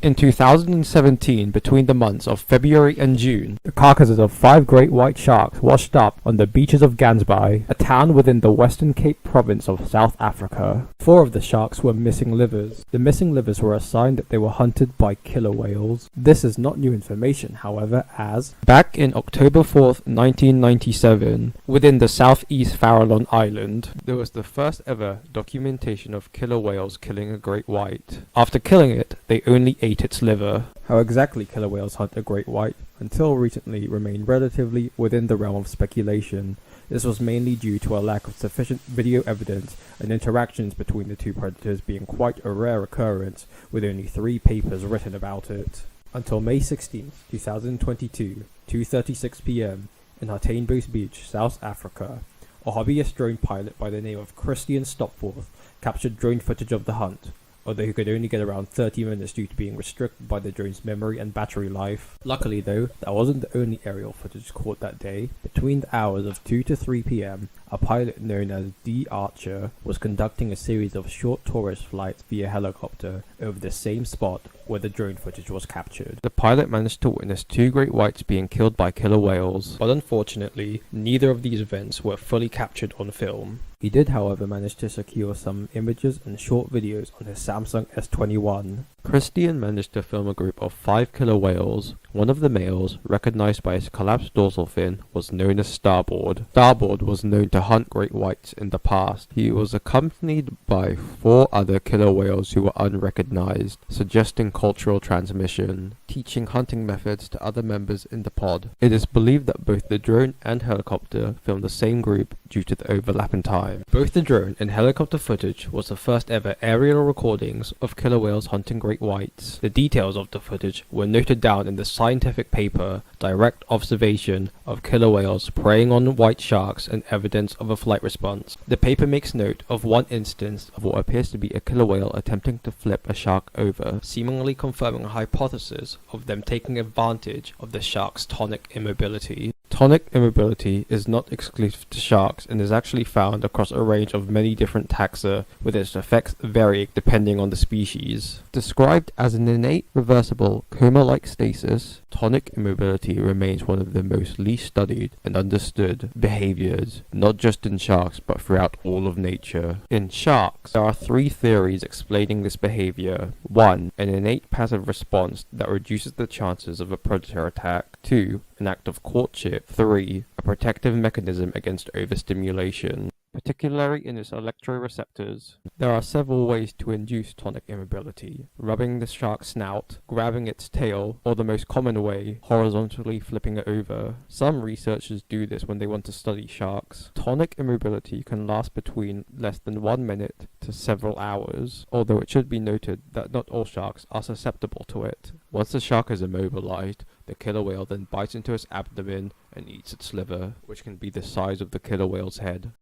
In 2017, between the months of February and June, the carcasses of 5 great white sharks washed up on the beaches of Gansby, a town within the Western Cape province of South Africa. 4 of the sharks were missing livers. The missing livers were a sign that they were hunted by killer whales. This is not new information, however, as back in October 4th, 1997, within the southeast Farallon Island, there was the first ever documentation of killer whales killing a great white. After killing it, they only ate its liver. How exactly killer whales hunt a great white, until recently, remained relatively within the realm of speculation. This was mainly due to a lack of sufficient video evidence and interactions between the two predators being quite a rare occurrence, with only 3 papers written about it. Until May 16, 2022, 2:36 p.m, in Hartbeespoort Beach, South Africa, a hobbyist drone pilot by the name of Christian Stopforth captured drone footage of the hunt, although he could only get around 30 minutes due to being restricted by the drone's memory and battery life. Luckily though, that wasn't the only aerial footage caught that day. Between the hours of 2 to 3 p.m, a pilot known as D. Archer was conducting a series of short tourist flights via helicopter over the same spot where the drone footage was captured. The pilot managed to witness 2 great whites being killed by killer whales, but unfortunately, neither of these events were fully captured on film. He did, however, manage to secure some images and short videos on his Samsung S21. Christian managed to film a group of 5 killer whales. One of the males, recognized by his collapsed dorsal fin, was known as Starboard. Starboard was known to hunt great whites in the past. He was accompanied by 4 other killer whales who were unrecognized, suggesting cultural transmission, teaching hunting methods to other members in the pod. It is believed that both the drone and helicopter filmed the same group due to the overlap in time. Both the drone and helicopter footage was the first ever aerial recordings of killer whales hunting great whites. The details of the footage were noted down in the scientific paper Direct Observation of Killer Whales Preying on White Sharks and Evidence of a Flight Response. The paper makes note of one instance of what appears to be a killer whale attempting to flip a shark over, seemingly confirming a hypothesis of them taking advantage of the shark's tonic immobility. Tonic immobility is not exclusive to sharks and is actually found across a range of many different taxa, with its effects varying depending on the species. Described as an innate, reversible, coma-like stasis, tonic immobility remains one of the most least studied and understood behaviors, not just in sharks but throughout all of nature. In sharks, there are 3 theories explaining this behavior. 1. An innate passive response that reduces the chances of a predator attack. 2. An act of courtship. 3. A protective mechanism against overstimulation, particularly in its electroreceptors. There are several ways to induce tonic immobility: rubbing the shark's snout, grabbing its tail, or the most common way, horizontally flipping it over. Some researchers do this when they want to study sharks. Tonic immobility can last between less than 1 minute to several hours, although it should be noted that not all sharks are susceptible to it. Once the shark is immobilized, the killer whale then bites into its abdomen and eats its liver, which can be the size of the killer whale's head.